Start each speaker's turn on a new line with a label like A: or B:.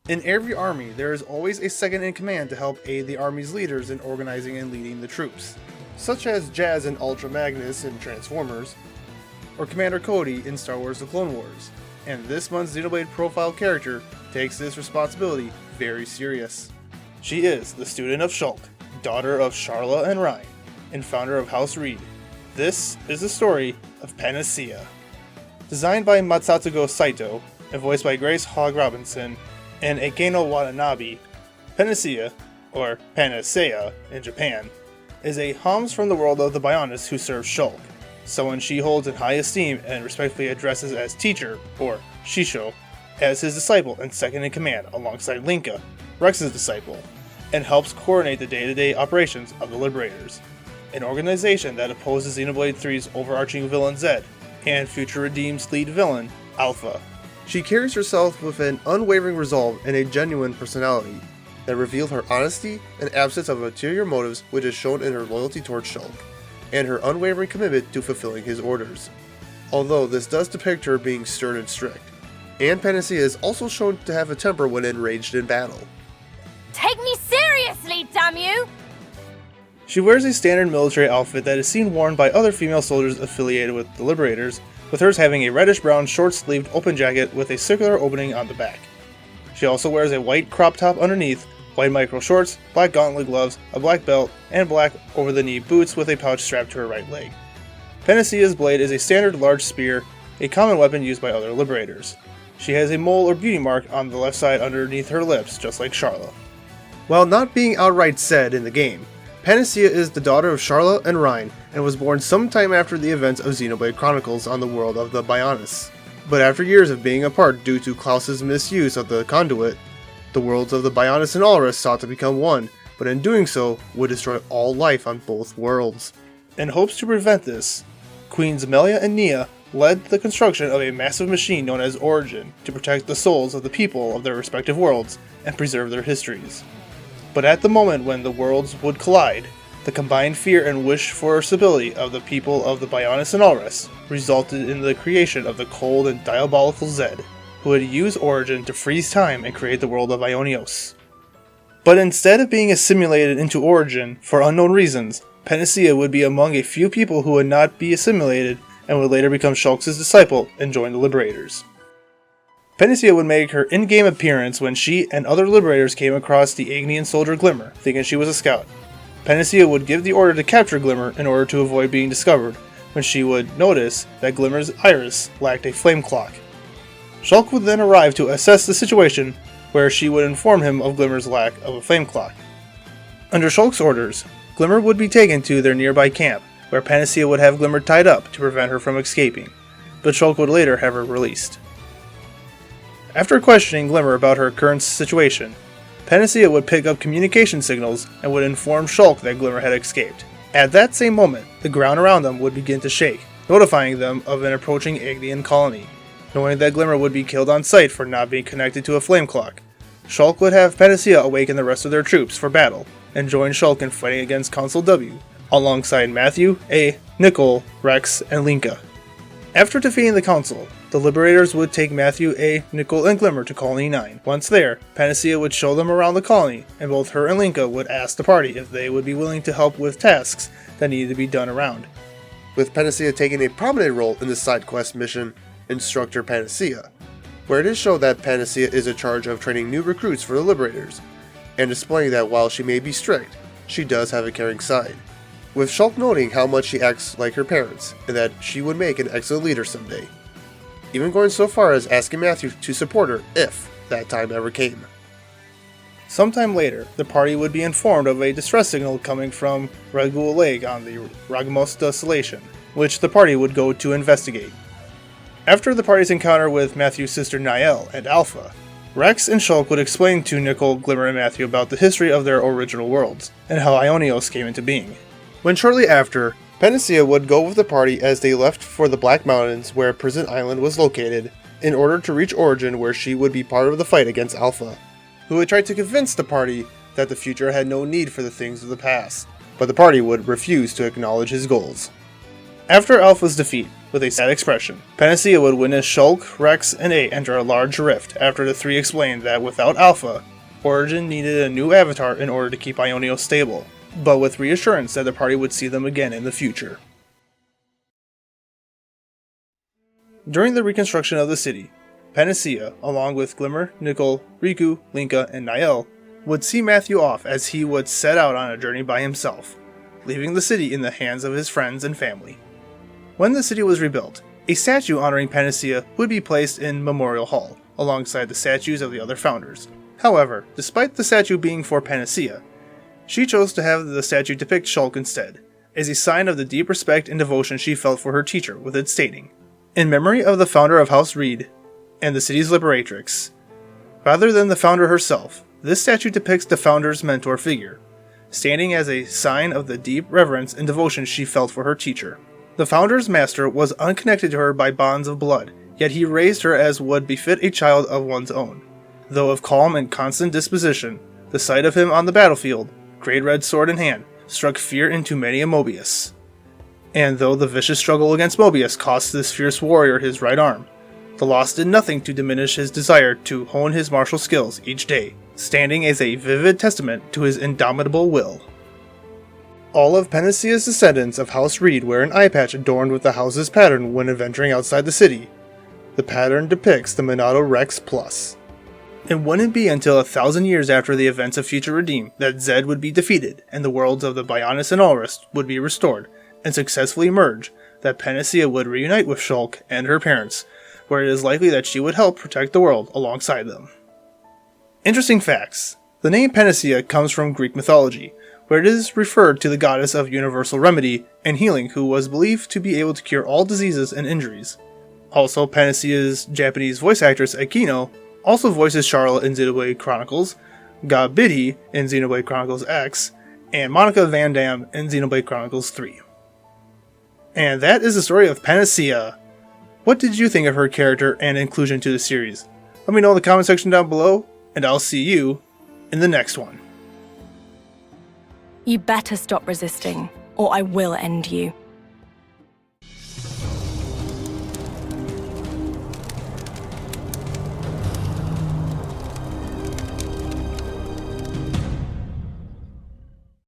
A: In every army, there is always a second in command to help aid the army's leaders in organizing and leading the troops, such as Jazz and Ultra Magnus in Transformers, or Commander Cody in Star Wars The Clone Wars, and this month's Xenoblade profile character takes this responsibility very serious. She is the student of Shulk, daughter of Sharla and Ryan, and founder of House Reed. This is the story of Panacea. Designed by Masatsugo Saito, and voiced by Grace Hogg Robinson, and Eikeno Watanabe, Panacea, or Panacea in Japan, is a Homs from the world of the Bionis who serves Shulk, someone she holds in high esteem and respectfully addresses as teacher, or Shisho, as his disciple and second in command alongside Linka, Rex's disciple, and helps coordinate the day-to-day operations of the Liberators, an organization that opposes Xenoblade 3's overarching villain Zed, and Future Redeemed's lead villain, Alpha. She carries herself with an unwavering resolve and a genuine personality that reveal her honesty and absence of ulterior motives, which is shown in her loyalty towards Shulk, and her unwavering commitment to fulfilling his orders. Although this does depict her being stern and strict, and Panacea is also shown to have a temper when enraged in battle.
B: Take me seriously, damn you!
A: She wears a standard military outfit that is seen worn by other female soldiers affiliated with the Liberators, with hers having a reddish-brown short-sleeved open jacket with a circular opening on the back. She also wears a white crop top underneath, white micro shorts, black gauntlet gloves, a black belt, and black over-the-knee boots with a pouch strapped to her right leg. Panacea's blade is a standard large spear, a common weapon used by other Liberators. She has a mole or beauty mark on the left side underneath her lips, just like Sharla. While not being outright said in the game, Panacea is the daughter of Sharla and Ryan, and was born sometime after the events of Xenoblade Chronicles on the world of the Bionis. But after years of being apart due to Klaus's misuse of the conduit, the worlds of the Bionis and Ulrus sought to become one, but in doing so, would destroy all life on both worlds. In hopes to prevent this, Queens Melia and Nia led the construction of a massive machine known as Origin to protect the souls of the people of their respective worlds and preserve their histories. But at the moment when the worlds would collide, the combined fear and wish for stability of the people of the Bionis and Ulrus resulted in the creation of the cold and diabolical Zed, who would use Origin to freeze time and create the world of Ionios. But instead of being assimilated into Origin for unknown reasons, Panacea would be among a few people who would not be assimilated and would later become Shulk's disciple and join the Liberators. Panacea would make her in-game appearance when she and other Liberators came across the Agnian soldier Glimmer, thinking she was a scout. Panacea would give the order to capture Glimmer in order to avoid being discovered, when she would notice that Glimmer's iris lacked a flame clock. Shulk would then arrive to assess the situation, where she would inform him of Glimmer's lack of a flame clock. Under Shulk's orders, Glimmer would be taken to their nearby camp, where Panacea would have Glimmer tied up to prevent her from escaping, but Shulk would later have her released. After questioning Glimmer about her current situation, Panacea would pick up communication signals and would inform Shulk that Glimmer had escaped. At that same moment, the ground around them would begin to shake, notifying them of an approaching Agnian colony. Knowing that Glimmer would be killed on sight for not being connected to a flame clock, Shulk would have Panacea awaken the rest of their troops for battle, and join Shulk in fighting against Consul W, alongside Matthew, A, Nicole, Rex, and Linka. After defeating the Council, the Liberators would take Matthew, A, Nicole, and Glimmer to Colony 9. Once there, Panacea would show them around the colony, and both her and Linka would ask the party if they would be willing to help with tasks that needed to be done around. With Panacea taking a prominent role in the side quest mission, Instructor Panacea, where it is shown that Panacea is in charge of training new recruits for the Liberators, and displaying that while she may be strict, she does have a caring side. With Shulk noting how much she acts like her parents, and that she would make an excellent leader someday. Even going so far as asking Matthew to support her if that time ever came. Sometime later, the party would be informed of a distress signal coming from Ragul Lake on the Ragmos Desolation, which the party would go to investigate. After the party's encounter with Matthew's sister Niall and Alpha, Rex and Shulk would explain to Nicole, Glimmer, and Matthew about the history of their original worlds, and how Ionios came into being. When shortly after, Panacea would go with the party as they left for the Black Mountains where Prison Island was located, in order to reach Origin where she would be part of the fight against Alpha, who would try to convince the party that the future had no need for the things of the past, but the party would refuse to acknowledge his goals. After Alpha's defeat, with a sad expression. Panacea would witness Shulk, Rex, and A enter a large rift after the three explained that without Alpha, Origin needed a new avatar in order to keep Ionia stable, but with reassurance that the party would see them again in the future. During the reconstruction of the city, Panacea, along with Glimmer, Nickel, Riku, Linka, and Niall, would see Matthew off as he would set out on a journey by himself, leaving the city in the hands of his friends and family. When the city was rebuilt, a statue honoring Panacea would be placed in Memorial Hall, alongside the statues of the other founders. However, despite the statue being for Panacea, she chose to have the statue depict Shulk instead, as a sign of the deep respect and devotion she felt for her teacher, with it stating, "In memory of the founder of House Reed and the city's liberatrix." Rather than the founder herself, this statue depicts the founder's mentor figure, standing as a sign of the deep reverence and devotion she felt for her teacher. The founder's master was unconnected to her by bonds of blood, yet he raised her as would befit a child of one's own. Though of calm and constant disposition, the sight of him on the battlefield, great red sword in hand, struck fear into many a Mobius. And though the vicious struggle against Mobius cost this fierce warrior his right arm, the loss did nothing to diminish his desire to hone his martial skills each day, standing as a vivid testament to his indomitable will. All of Panacea's descendants of House Reed wear an eye patch adorned with the house's pattern when adventuring outside the city. The pattern depicts the Monado Rex Plus. It wouldn't be until 1,000 years after the events of Future Redeem that Zed would be defeated and the worlds of the Bionis and Ulrus would be restored and successfully merge that Panacea would reunite with Shulk and her parents, where it is likely that she would help protect the world alongside them. Interesting facts. The name Panacea comes from Greek mythology, where it is referred to the goddess of universal remedy and healing who was believed to be able to cure all diseases and injuries. Also, Panacea's Japanese voice actress Akino also voices Charlotte in Xenoblade Chronicles, Ga Biddy in Xenoblade Chronicles X, and Monica Van Dam in Xenoblade Chronicles 3. And that is the story of Panacea. What did you think of her character and inclusion to the series? Let me know in the comment section down below, and I'll see you in the next one.
C: You better stop resisting, or I will end you.